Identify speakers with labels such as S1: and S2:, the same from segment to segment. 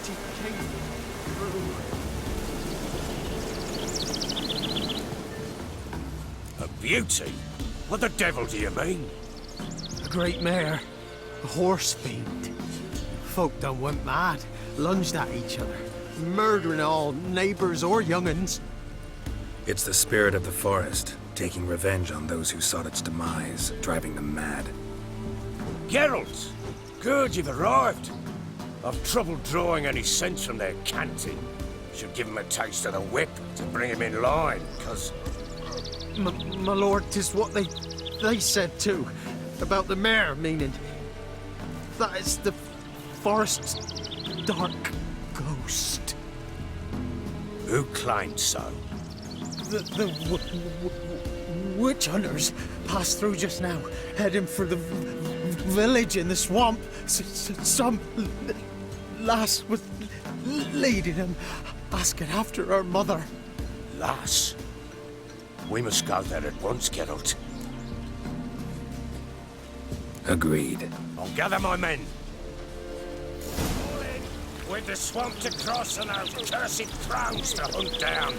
S1: beauty came through.
S2: A beauty? What the devil do you mean?
S1: A great mare. A horse fiend. Folk done went mad, lunged at each other, murdering all neighbors or young'uns.
S3: It's the spirit of the forest, taking revenge on those who sought its demise, driving them mad.
S2: Geralt! Good, you've arrived. I've trouble drawing any sense from their canting. Should give him a taste of the whip to bring him in line, 'cause...
S1: My lord, 'tis what they said too. About the mare, meaning... that is the forest's dark ghost.
S2: Who claimed so?
S1: The witch hunters passed through just now, heading for the village in the swamp. Some lass was leading them, asking after her mother.
S2: Lass? We must go there at once, Geralt.
S3: Agreed.
S2: I'll gather my men. All in, with the swamp to cross and those cursed crows to hunt down.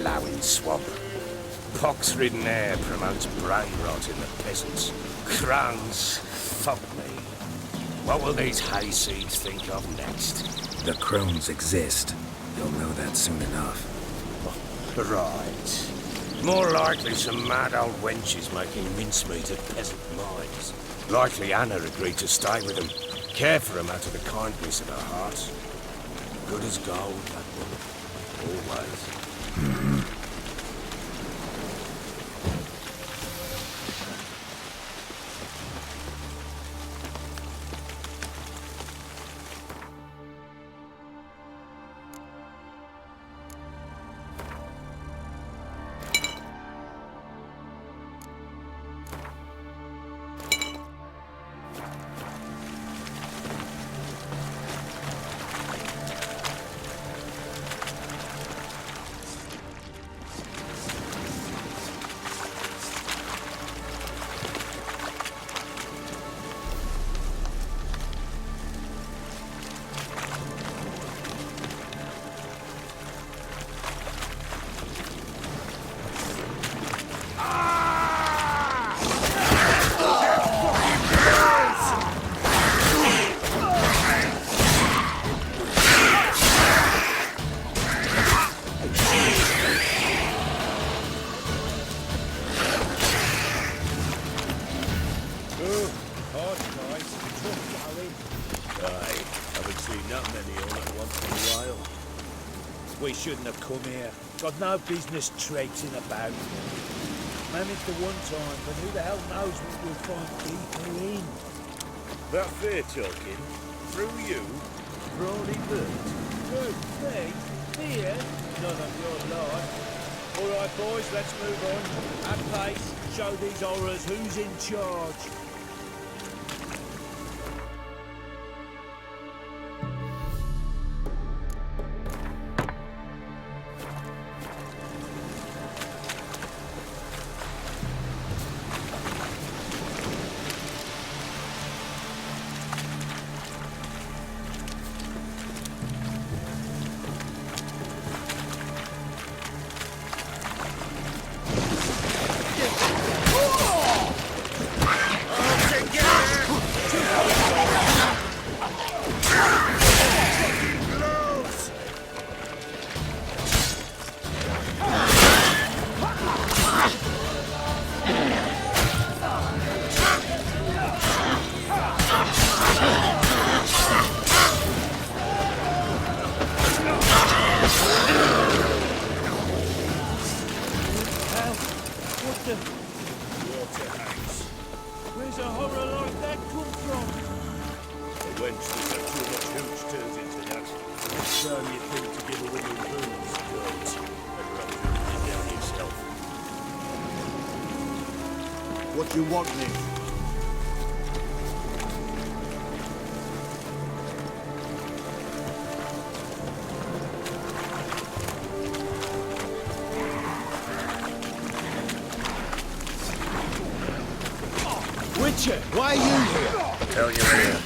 S2: Ploughing swamp. Pox-ridden air promotes brain rot in the peasants. Crones, fuck me. What will these hayseeds think of next?
S3: The crones exist. You'll know that soon enough.
S2: Right. More likely some mad old wenches making mincemeat of peasant minds. Likely Anna agreed to stay with them. Care for them out of the kindness of her heart. Good as gold, that woman. Always.
S4: We shouldn't have come here. Got no business traipsing about. Managed the one time, but who the hell knows what we'll find deeper in?
S5: That fair talking.
S4: through you? Brawny bird. Through me? Here? None of your lot. All right, boys, let's move on. At pace, show these horrors who's in charge.
S5: What do you want, Nick?
S1: Witcher, why are you here?
S3: Tell you later.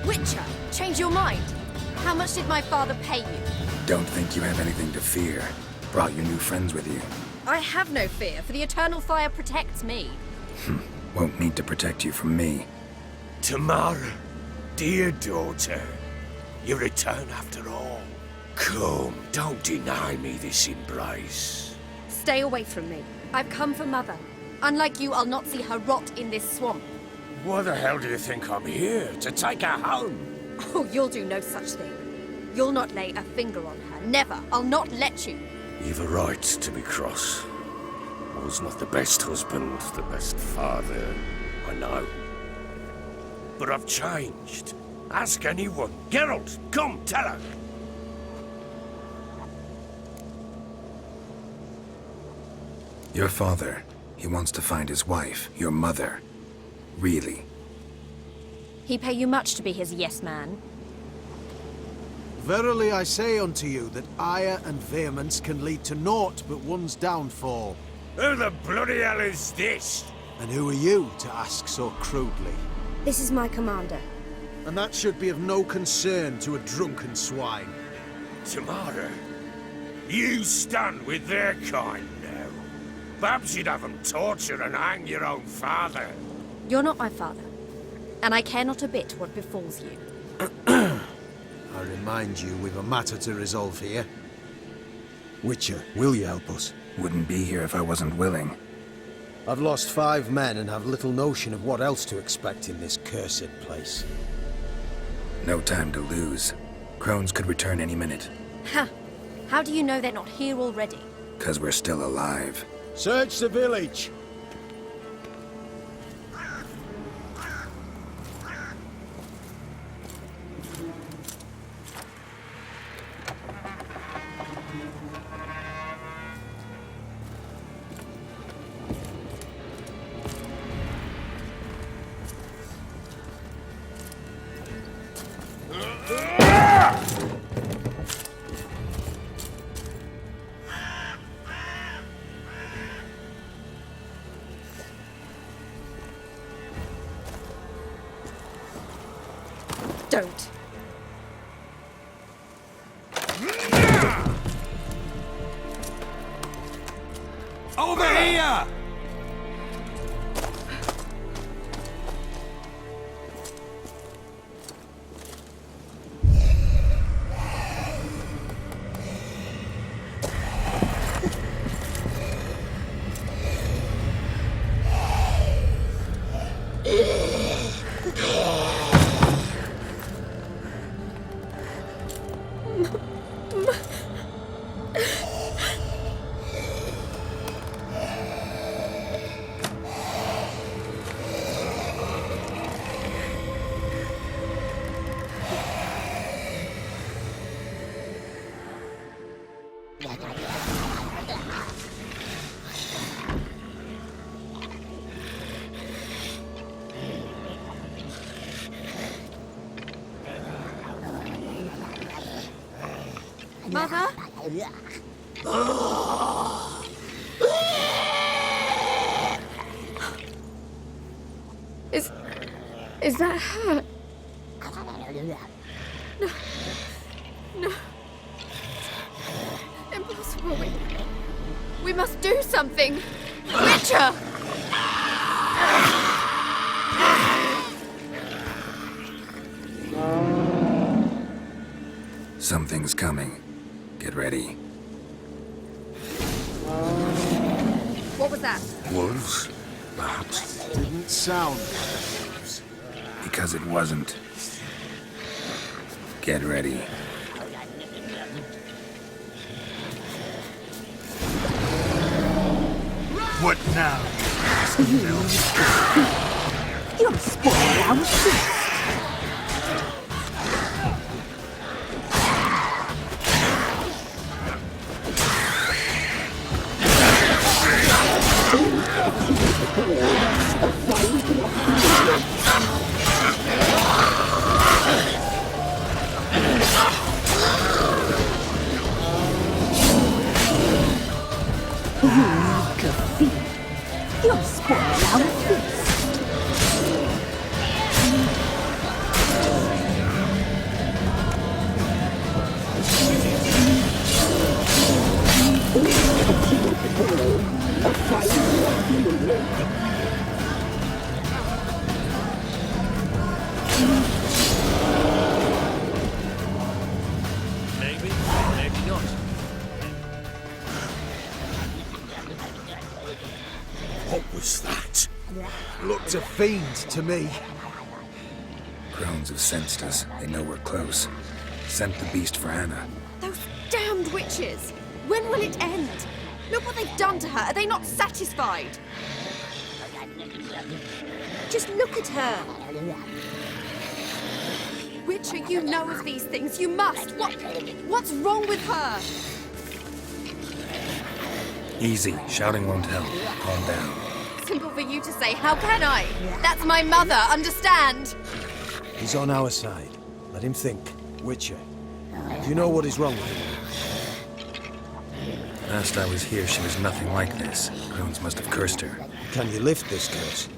S6: Witcher, change your mind. How much did my father pay you?
S3: Don't think you have anything to fear. Brought your new friends with you.
S6: I have no fear, for the eternal fire protects me.
S3: Won't need to protect you from me.
S2: Tamara, dear daughter, you return after all. Come, don't deny me this embrace.
S6: Stay away from me. I've come for Mother. Unlike you, I'll not see her rot in this swamp.
S2: Why the hell do you think I'm here? To take her home?
S6: Oh, you'll do no such thing. You'll not lay a finger on her. Never. I'll not let you.
S2: You've a right to be cross. I was not the best husband, the best father, I know. But I've changed. Ask anyone. Geralt, come, tell her.
S3: Your father, he wants to find his wife, your mother. Really?
S6: He pay you much to be his yes man.
S5: Verily I say unto you that ire and vehemence can lead to naught but one's downfall.
S2: Who the bloody hell is this?
S5: And who are you to ask so crudely?
S6: This is my commander.
S5: And that should be of no concern to a drunken swine.
S2: Tamara, you stand with their kind now. Perhaps you'd have them torture and hang your own father.
S6: You're not my father, and I care not a bit what befalls you.
S5: I remind you, we've a matter to resolve here. Witcher, will you help us?
S3: Wouldn't be here if I wasn't willing.
S5: I've lost 5 men and have little notion of what else to expect in this cursed place.
S3: No time to lose. Crones could return any minute.
S6: Ha! How do you know they're not here already?
S3: 'Cause we're still alive.
S5: Search the village!
S6: Don't.
S2: Over here!
S6: Mother? Is that her? No. Impossible. We must do something. Witcher!
S3: Something's coming. Get ready.
S6: What was that?
S3: Wolves? Perhaps.
S5: Didn't sound like wolves.
S3: Because it wasn't. Get ready.
S5: What now?
S7: You'll spoil our feast. You'll spoil our feast.
S4: Maybe, maybe not.
S5: What was that? Looked a fiend to me.
S3: Crones have sensed us. They know we're close. Sent the beast for Anna.
S6: Those damned witches! When will it end? Look what they've done to her. Are they not satisfied? Just look at her. Witcher, you know of these things. You must. What's wrong with her?
S3: Easy. Shouting won't help. Calm down.
S6: Simple for you to say. How can I? That's my mother. Understand?
S5: He's on our side. Let him think. Witcher, do you know what is wrong with him?
S3: Last I was here, she was nothing like this. Crones must have cursed her.
S5: Can you lift this curse?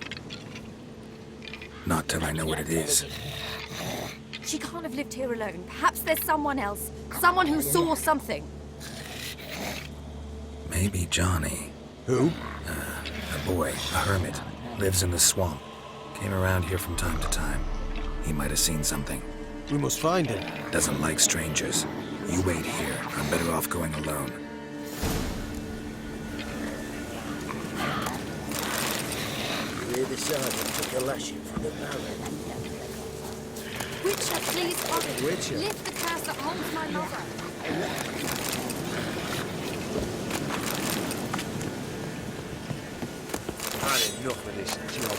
S3: Not till I know what it is.
S6: She can't have lived here alone. Perhaps there's someone else. Someone who saw something.
S3: Maybe Johnny.
S5: Who?
S3: A boy, a hermit. Lives in the swamp. Came around here from time to time. He might have seen something.
S5: We must find him.
S3: Doesn't like strangers. You wait here. I'm better off going alone.
S2: You hear the sergeant took a lashing from the Barão.
S6: Witcher, please hurry.
S5: Witcher.
S6: Lift the curse that holds my mother.
S5: Had enough of this job.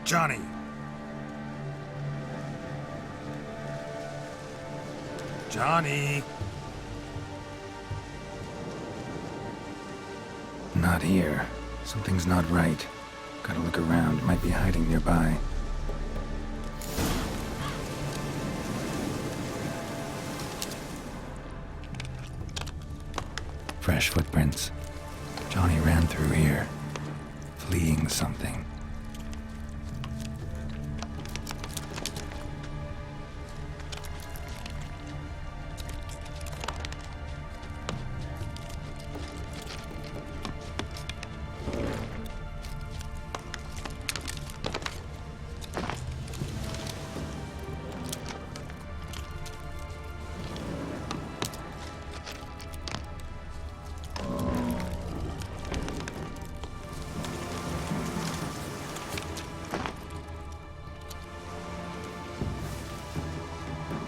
S3: Johnny! Johnny! Not here. Something's not right. Gotta look around. Might be hiding nearby. Fresh footprints. Johnny ran through here, fleeing something.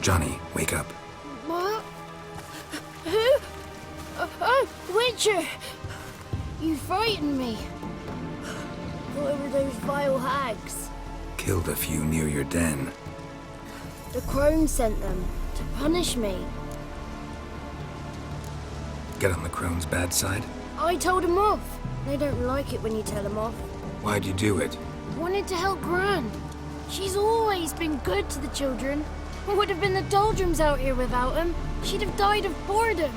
S3: Johnny, wake up.
S8: What? Who? Oh, Witcher! You frightened me. What were those vile hags?
S3: Killed a few near your den.
S8: The crone sent them to punish me.
S3: Get on the crone's bad side?
S8: I told them off. They don't like it when you tell them off.
S3: Why'd you do it?
S8: Wanted to help Gran. She's always been good to the children. It would have been the doldrums out here without him. She'd have died of boredom.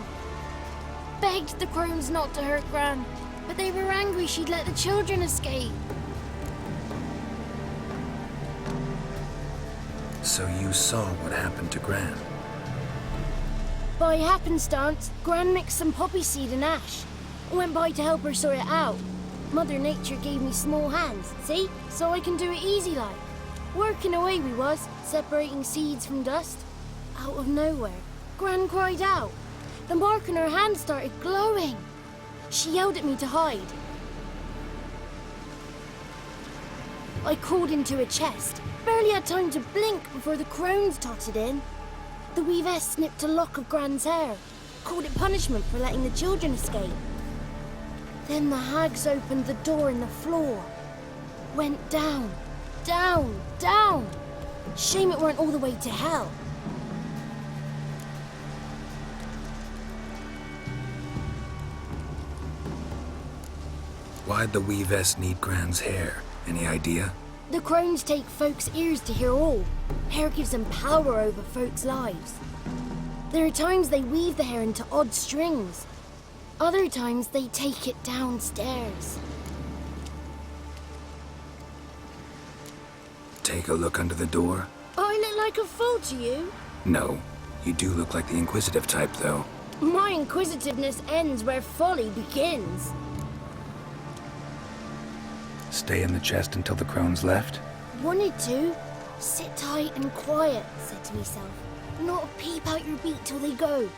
S8: Begged the crones not to hurt Gran, but they were angry she'd let the children escape.
S3: So you saw what happened to Gran?
S8: By happenstance, Gran mixed some poppy seed and ash. I went by to help her sort it out. Mother Nature gave me small hands, see? So I can do it easy like. Working away we was, separating seeds from dust. Out of nowhere, Gran cried out. The mark on her hand started glowing. She yelled at me to hide. I crawled into a chest. Barely had time to blink before the crones totted in. The weavess snipped a lock of Gran's hair, called it punishment for letting the children escape. Then the hags opened the door in the floor. Went down, down, down. Shame it weren't all the way to hell.
S3: Why'd the weavess need Gran's hair? Any idea?
S8: The crones take folks' ears to hear all. Hair gives them power over folks' lives. There are times they weave the hair into odd strings. Other times they take it downstairs.
S3: Take a look under the door?
S8: I look like a fool to you?
S3: No. You do look like the inquisitive type, though.
S8: My inquisitiveness ends where folly begins.
S3: Stay in the chest until the crones left?
S8: Wanted to. Sit tight and quiet, said to myself. Not peep out your beak till they go.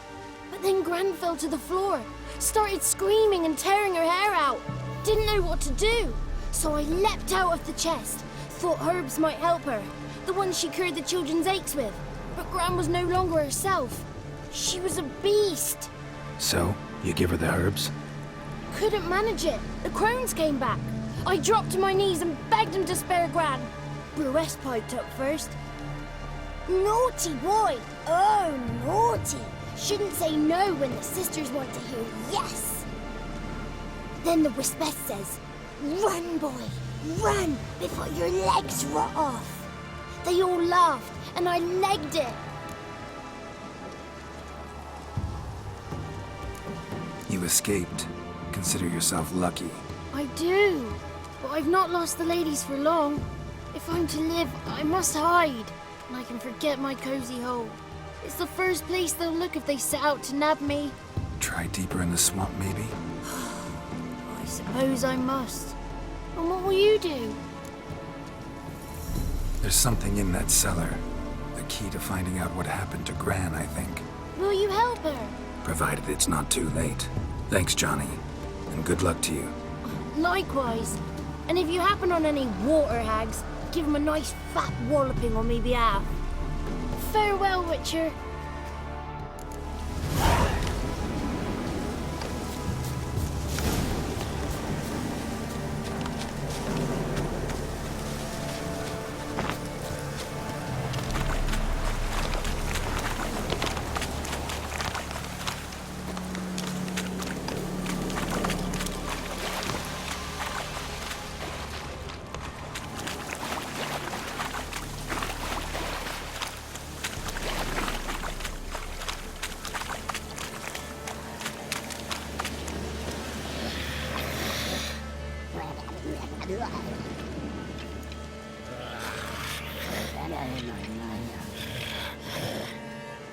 S8: But then Gran fell to the floor. Started screaming and tearing her hair out. Didn't know what to do. So I leapt out of the chest. Thought herbs might help her. The ones she cured the children's aches with. But Gran was no longer herself. She was a beast.
S3: So, you give her the herbs?
S8: Couldn't manage it. The crones came back. I dropped to my knees and begged him to spare Gran. Brewess piped up first. Naughty boy! Oh, naughty! Shouldn't say no when the sisters want to hear yes. Then the Wispess says, run, boy, run before your legs rot off. They all laughed and I legged it.
S3: You escaped. Consider yourself lucky.
S8: I do, but I've not lost the ladies for long. If I'm to live, I must hide, and I can forget my cozy hole. It's the first place they'll look if they set out to nab me.
S3: Try deeper in the swamp, maybe?
S8: I suppose I must. And what will you do?
S3: There's something in that cellar. The key to finding out what happened to Gran, I think.
S8: Will you help her?
S3: Provided it's not too late. Thanks, Johnny. And good luck to you.
S8: Likewise. And if you happen on any water hags, give them a nice fat walloping on me behalf. Farewell, Witcher.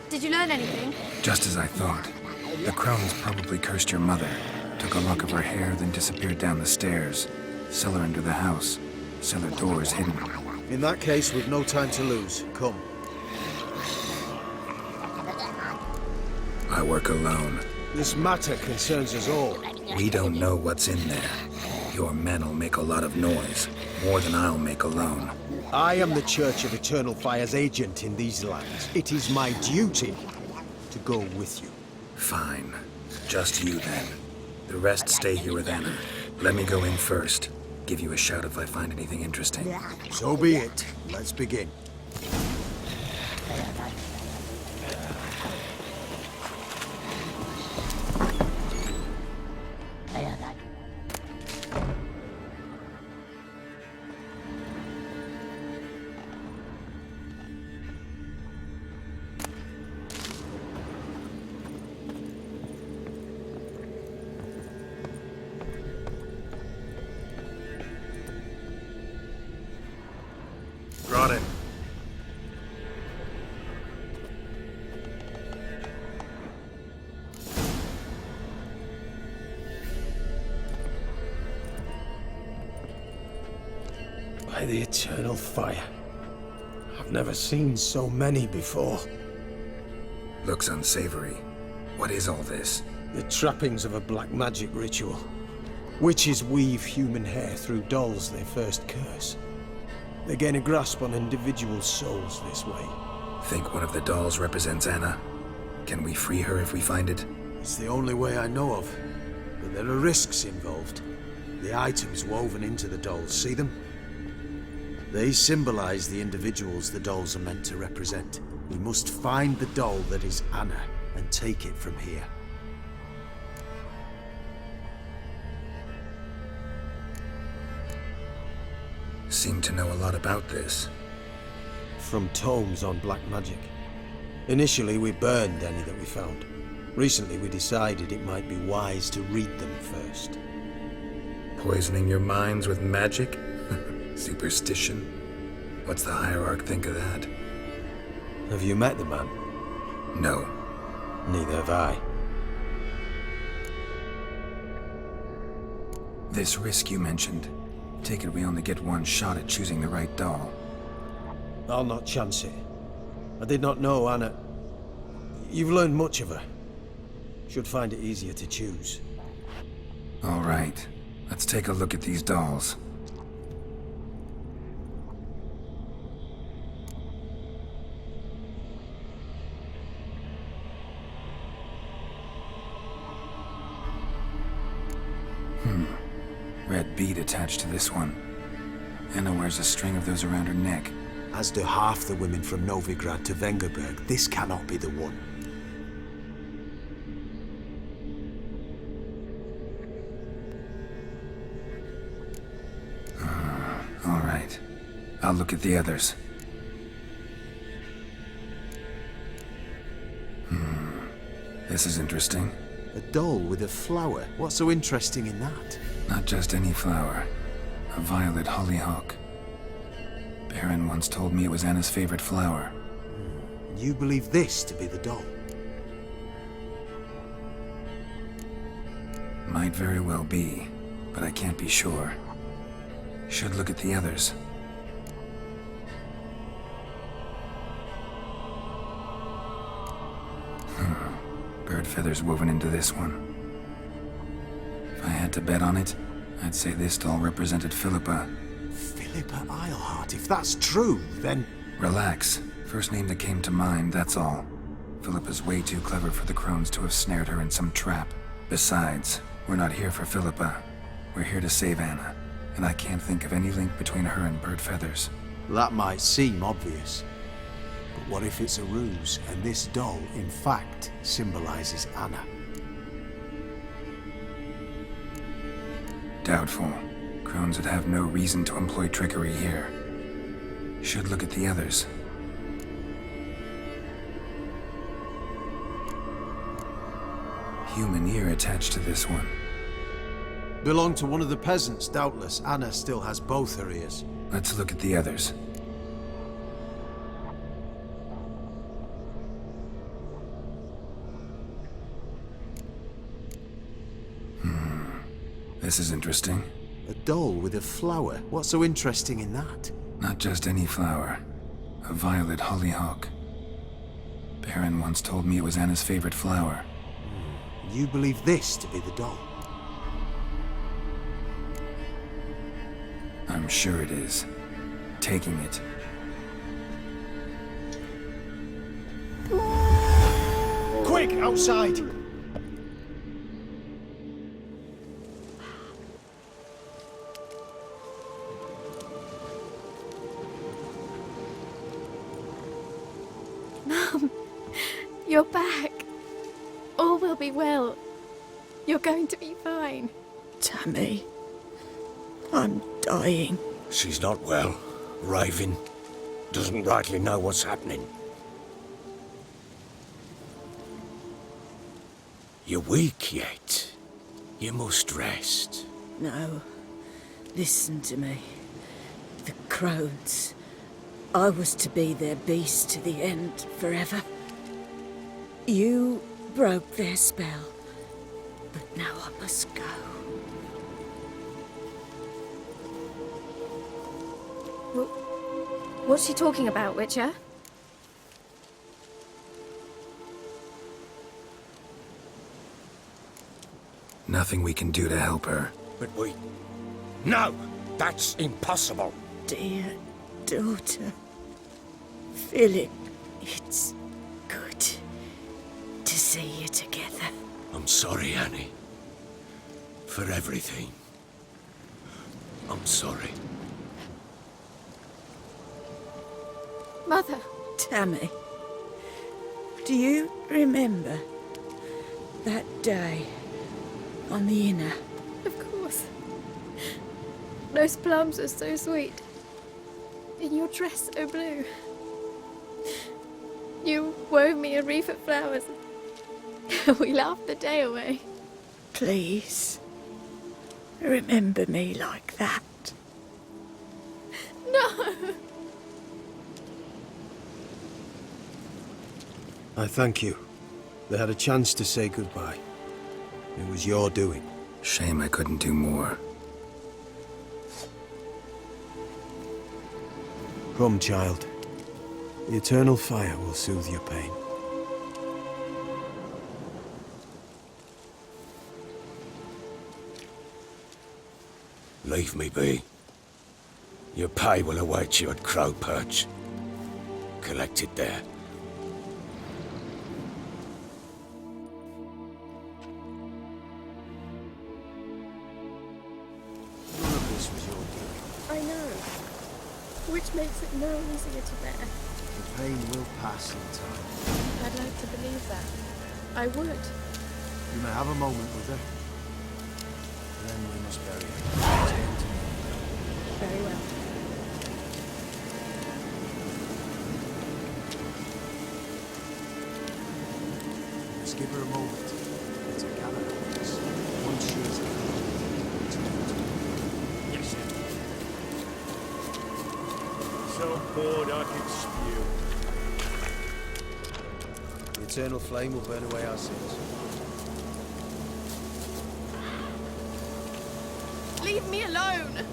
S6: Did you learn anything?
S3: Just as I thought. The crones probably cursed your mother, took a lock of her hair, then disappeared down the stairs. Cellar under the house. Cellar doors hidden.
S5: In that case, we've no time to lose. Come.
S3: I work alone.
S5: This matter concerns us all.
S3: We don't know what's in there. Your men'll make a lot of noise. More than I'll make alone.
S5: I am the Church of Eternal Fire's agent in these lands. It is my duty to go with you.
S3: Fine. Just you then. The rest stay here with Anna. Let me go in first. Give you a shout if I find anything interesting.
S5: So be it. Let's begin.
S3: Brought it.
S2: By the Eternal Fire. I've never seen so many before.
S3: Looks unsavory. What is all this?
S5: The trappings of a black magic ritual. Witches weave human hair through dolls they first curse. They gain a grasp on individual souls this way.
S3: Think one of the dolls represents Anna? Can we free her if we find it?
S5: It's the only way I know of. But there are risks involved. The items woven into the dolls, see them? They symbolize the individuals the dolls are meant to represent. We must find the doll that is Anna and take it from here.
S3: Seem to know a lot about this.
S5: From tomes on black magic. Initially, we burned any that we found. Recently, we decided it might be wise to read them first.
S3: Poisoning your minds with magic? Superstition? What's the hierarch think of that?
S5: Have you met the man?
S3: No.
S5: Neither have I.
S3: This risk you mentioned. Take it we only get one shot at choosing the right doll.
S5: I'll not chance it. I did not know Anna. You've learned much of her. Should find it easier to choose.
S3: All right. Let's take a look at these dolls. Red bead attached to this one. Anna wears a string of those around her neck.
S5: As do half the women from Novigrad to Vengerberg. This cannot be the one.
S3: All right. I'll look at the others. This is interesting.
S5: A doll with a flower. What's so interesting in that?
S3: Not just any flower. A violet hollyhock. Baron once told me it was Anna's favorite flower.
S5: And you believe this to be the doll?
S3: Might very well be, but I can't be sure. Should look at the others. Bird feathers woven into this one. If I had to bet on it, I'd say this doll represented Philippa.
S5: Philippa Eilhart. If that's true, then...
S3: Relax. First name that came to mind, that's all. Philippa's way too clever for the crones to have snared her in some trap. Besides, we're not here for Philippa. We're here to save Anna. And I can't think of any link between her and bird feathers.
S5: That might seem obvious. But what if it's a ruse, and this doll, in fact, symbolizes Anna?
S3: Doubtful. Crones would have no reason to employ trickery here. Should look at the others. Human ear attached to this one.
S5: Belonged to one of the peasants, doubtless. Anna still has both her ears.
S3: Let's look at the others. This is interesting.
S5: A doll with a flower. What's so interesting in that?
S3: Not just any flower. A violet hollyhock. Baron once told me it was Anna's favorite flower.
S5: You believe this to be the doll?
S3: I'm sure it is. Taking it.
S1: Quick, outside!
S9: Mum, you're back. All will be well. You're going to be fine.
S10: Tammy, I'm dying.
S2: She's not well. Raving. Doesn't rightly know what's happening. You're weak yet. You must rest.
S10: No, listen to me. The crones. I was to be their beast to the end, forever. You broke their spell, but now I must go.
S9: What's she talking about, Witcher?
S3: Nothing we can do to help her.
S2: But we... No! That's impossible!
S10: Dear daughter, Philip, it's good to see you together.
S2: I'm sorry, Annie. For everything. I'm sorry.
S9: Mother.
S10: Tammy, do you remember that day on the inner?
S9: Of course. Those plums are so sweet. In your dress so blue. You wove me a wreath of flowers. We laughed the day away.
S10: Please, remember me like that.
S9: No!
S5: I thank you. They had a chance to say goodbye. It was your doing.
S3: Shame I couldn't do more.
S5: Come, child. The eternal fire will soothe your pain.
S2: Leave me be. Your pay will await you at Crow Perch. Collect it there.
S5: None of this was your doing.
S9: I know. Which makes it no easier to bear.
S5: The pain will pass in time.
S9: I'd like to believe that. I would.
S5: You may have a moment with her. Then we must bury her. Return to me.
S9: Very well.
S5: Just give her a moment to gather her wits. Once she is return to me.
S4: Yes, sir. So bored I could spew.
S5: The eternal flame will burn away our sins.
S9: Leave me alone!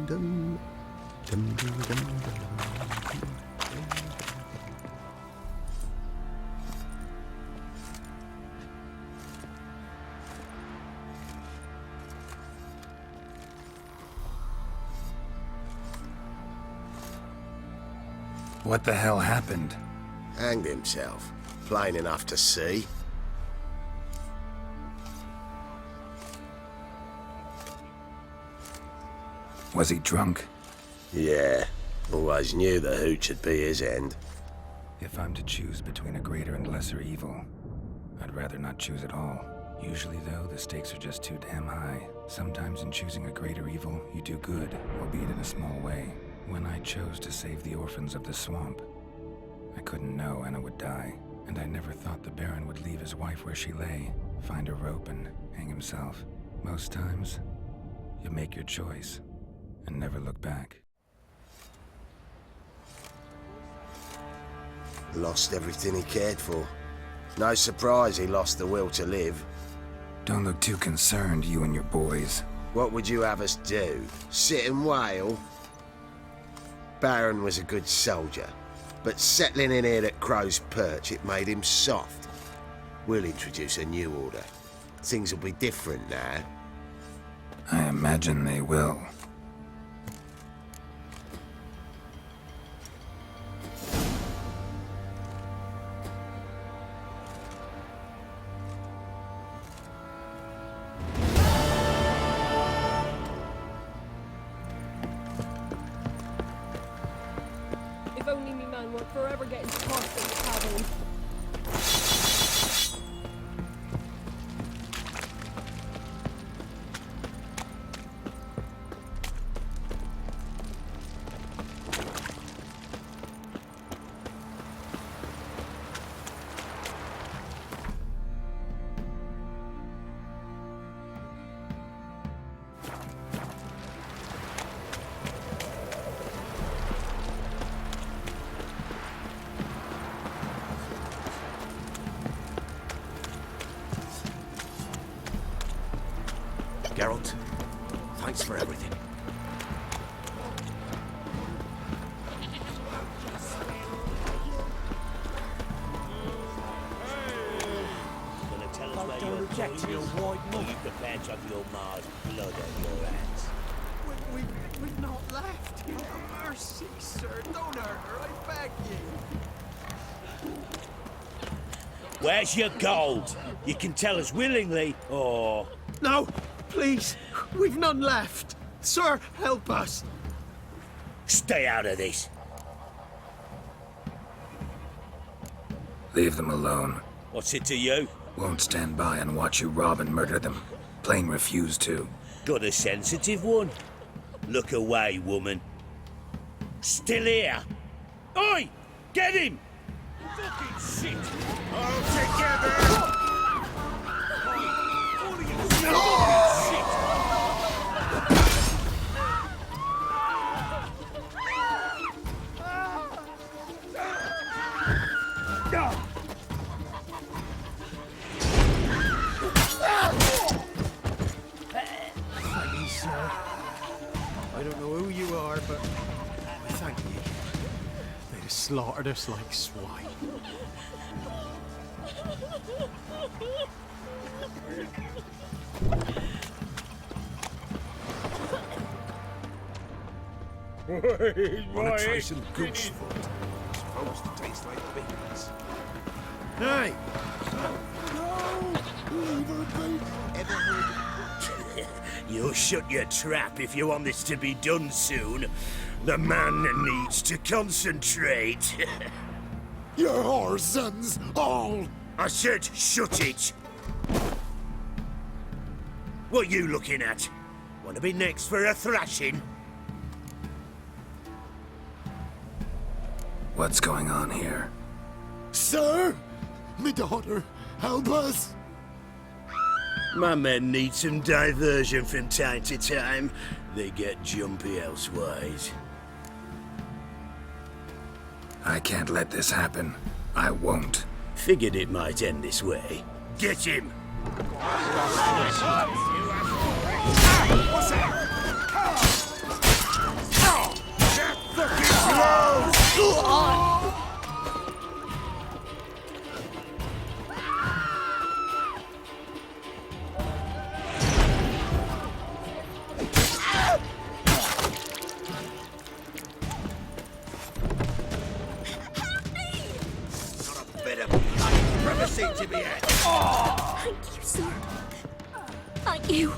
S5: Dum, dum, dum, dum, dum.
S3: What the hell happened?
S2: Hanged himself. Plain enough to see.
S3: Was he drunk?
S2: Yeah. Always knew the hooch would be his end.
S3: If I'm to choose between a greater and lesser evil, I'd rather not choose at all. Usually, though, the stakes are just too damn high. Sometimes in choosing a greater evil, you do good, albeit in a small way. When I chose to save the orphans of the swamp, I couldn't know Anna would die, and I never thought the Baron would leave his wife where she lay, find a rope and hang himself. Most times, you make your choice and never look back.
S2: Lost everything he cared for. No surprise he lost the will to live.
S3: Don't look too concerned, you and your boys.
S2: What would you have us do? Sit and wail? Baron was a good soldier, but settling in here at Crow's Perch, it made him soft. We'll introduce a new order. Things will be different now.
S3: I imagine they will.
S9: If only me man were forever getting tossed in the cabin.
S2: Geralt, thanks for everything.
S4: Gonna tell us where you're reject your white moon. You prepared to have your marred blood on your hands.
S1: We've not left. Have mercy, sir. Don't hurt her, I beg you.
S4: Where's your gold? You can tell us willingly, or...
S1: No, please. We've none left. Sir, help us.
S4: Stay out of this.
S3: Leave them alone.
S4: What's it to you?
S3: Won't stand by and watch you rob and murder them. Plain refuse to.
S4: Got a sensitive one? Look away, woman. Still here? Oi! Get him! Fucking shit! All together! Shit!
S1: Sir, I don't know who you are, but I thank you. They'd have slaughtered us like swine.
S5: Wanna try some goose foot? It's supposed to taste like beans. Hey!
S4: You'll shut your trap if you want this to be done soon. The man needs to concentrate.
S5: You're our sons, all!
S4: I said shut it! What you looking at? Want to be next for a thrashing?
S3: What's going on here?
S5: Sir! Me daughter, help us!
S4: My men need some diversion from time to time. They get jumpy elsewise.
S3: I can't let this happen. I won't.
S4: Figured it might end this way. Get him!
S2: To be at.
S7: Thank you, sir. Thank you.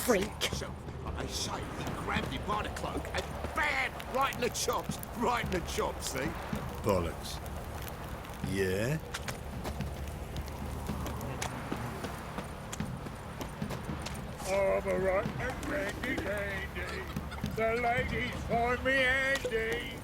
S6: Freak.
S2: So, I say, he grabbed him by the cloak and bam! Right in the chops. Right in the chops, see?
S11: Bollocks. Yeah?
S4: I'm a right and handy dandy. The ladies find me handy.